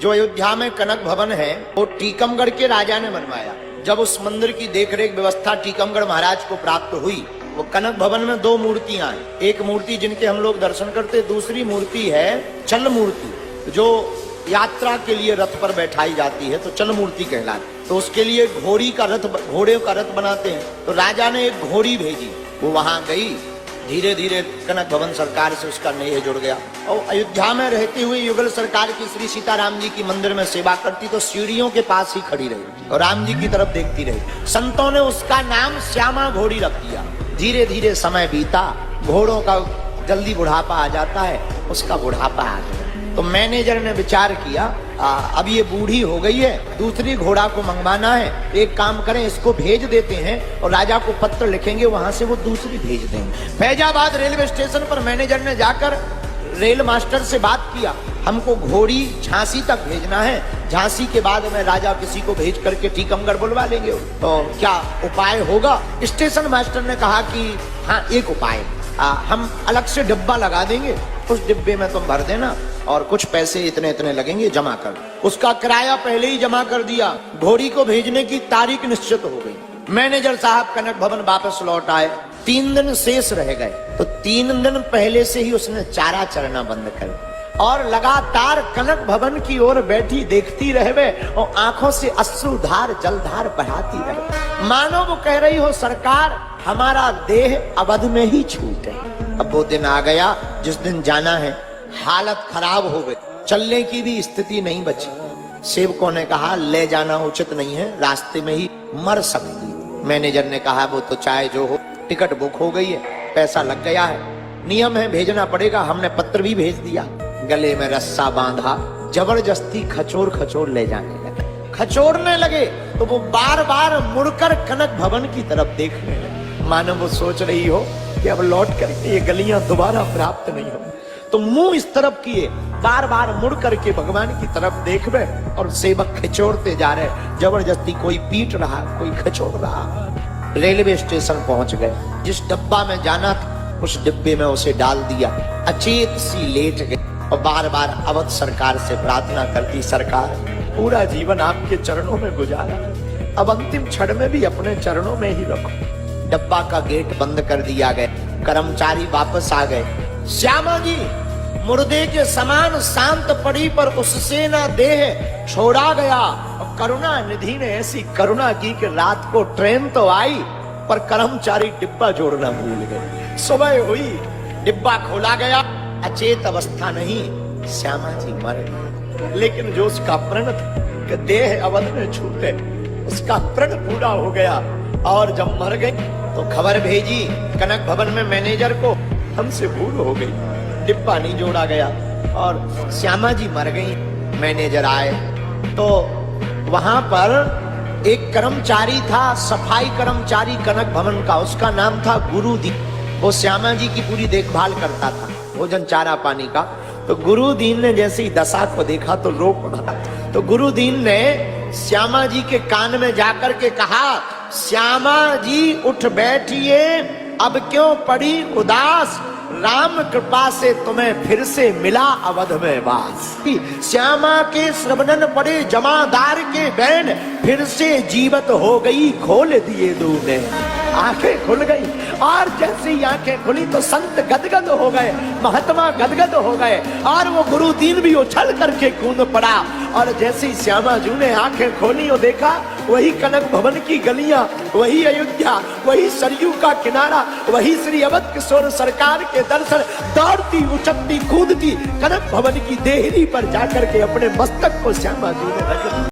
जो अयोध्या में कनक भवन है वो टीकमगढ़ के राजा ने बनवाया। जब उस मंदिर की देखरेख व्यवस्था टीकमगढ़ महाराज को प्राप्त हुई, वो कनक भवन में दो मूर्तियां हैं। एक मूर्ति जिनके हम लोग दर्शन करते, दूसरी मूर्ति है चल मूर्ति, जो यात्रा के लिए रथ पर बैठाई जाती है, तो चल मूर्ति कहलाती। तो उसके लिए घोड़ी का रथ, घोड़े का रथ बनाते हैं। तो राजा ने एक घोड़ी भेजी, वो वहां गई। धीरे धीरे कनक भवन सरकार से उसका नेह जुड़ गया। और अयोध्या में रहते हुए युगल सरकार की श्री सीताराम जी की मंदिर में सेवा करती, तो सीढ़ियों के पास ही खड़ी रही और राम जी की तरफ देखती रही। संतों ने उसका नाम श्यामा घोड़ी रख दिया। धीरे धीरे समय बीता, घोड़ों का जल्दी बुढ़ापा आ जाता है, उसका बुढ़ापा आ गया। तो मैनेजर ने विचार किया, अब ये बूढ़ी हो गई है, दूसरी घोड़ा को मंगवाना है। एक काम करें, इसको भेज देते हैं और राजा को पत्र लिखेंगे, वहां से वो दूसरी भेज देंगे। फैजाबाद रेलवे स्टेशन पर मैनेजर ने जाकर रेल मास्टर से बात किया, हमको घोड़ी झांसी तक भेजना है, झांसी के बाद में राजा किसी को भेज करके टीकमगढ़ बुलवा लेंगे, तो क्या उपाय होगा? स्टेशन मास्टर ने कहा कि हाँ, एक उपाय, हम अलग से डिब्बा लगा देंगे, उस डिब्बे में तुम भर देना और कुछ पैसे इतने इतने लगेंगे, जमा कर। उसका किराया पहले ही जमा कर दिया। घोड़ी को भेजने की तारीख निश्चित हो गई। मैनेजर साहब कनक भवन वापस लौट आए। 3 दिन शेष रह गए, तो 3 दिन पहले से ही उसने चारा चरना बंद कर और लगातार कनक भवन की ओर बैठी देखती रहे और आंखों से अश्रुधार जलधार बहाती रहे, मानो वो कह रही हो, सरकार हमारा देह अवध में ही छूटे। अब वो दिन आ गया जिस दिन जाना है। हालत खराब हो गई, चलने की भी स्थिति नहीं बची। सेवकों ने कहा ले जाना उचित नहीं है, रास्ते में ही मर सकती। मैनेजर ने कहा वो तो चाहे जो हो, टिकट बुक हो गई है, पैसा लग गया है, नियम है, भेजना पड़ेगा। हमने पत्र भी भेज दिया। गले में रस्सा बांधा, जबरदस्ती खचोर खचोर ले जाने लगे। खचोरने लगे तो वो बार बार मुड़कर कनक भवन की तरफ देखने लगे, मानो वो सोच रही हो कि अब लौट कर ये गलियां दोबारा प्राप्त नहीं हो। तो मुंह इस तरफ किए, बार बार मुड़ करके भगवान की तरफ देख बे, और सेवक खिचोड़ते जा रहे, जबरदस्ती कोई पीट रहा, कोई खिचोड़ रहा। रेलवे स्टेशन पहुंच गए। जिस डब्बा में जाना था उस डिब्बे में उसे डाल दिया। अचेत सी लेट गई और बार बार अवध सरकार से प्रार्थना करती, सरकार पूरा जीवन आपके चरणों में गुजारा, अब अंतिम क्षण में भी अपने चरणों में ही रखो। डब्बा का गेट बंद कर दिया गया। कर्मचारी वापस आ गए। श्यामा जी मुर्दे के समान शांत पड़ी, पर उससे ना देह छोड़ा गया। और करुणा निधि ने ऐसी करुणा की कि रात को ट्रेन तो आई, पर कर्मचारी डिब्बा जोड़ना भूल गए। सुबह हुई, डिब्बा खोला गया, अचेत अवस्था नहीं, श्यामा जी मर गए। लेकिन जो उसका प्रण था कि देह अवध में छूटे, उसका प्रण पूरा हो गया। और जब मर गई तो खबर भेजी कनक भवन में मैनेजर को, हमसे भूल हो गई, डिब्बा नहीं जोड़ा गया और श्यामा जी मर गई। मैनेजर आए तो वहां पर एक कर्मचारी था, सफाई कर्मचारी कनक भवन का, उसका नाम था गुरुदीन। वो श्यामा जी की पूरी देखभाल करता था, भोजन चारा पानी का। तो गुरुदीन ने जैसे ही दशा को देखा तो रो पड़ा। तो गुरुदीन ने श्यामा जी के कान में जाकर के कहा, श्यामा जी उठ बैठिए, अब क्यों पड़ी उदास, राम कृपा से तुम्हें फिर से मिला अवध में वास। श्यामा के श्रवणन पड़े जमादार के बैन, फिर से जीवत हो गई, खोल दिए दूने। आंखें खुल गई और जैसे ही आंखें खुली तो संत गदगद हो गए, महात्मा गदगद हो गए और वो गुरुदीन भी उछल करके कूद पड़ा। और जैसे ही श्यामा जी ने आंखें खोली और देखा, वही कनक भवन की गलियां, वही अयोध्या, वही सरयू का किनारा, वही श्री अवध किशोर सरकार के दर्शन। दौड़ती उछलती कूदती कनक भवन की देहरी पर जाकर के अपने मस्तक को श्यामा जी ने रख दिया।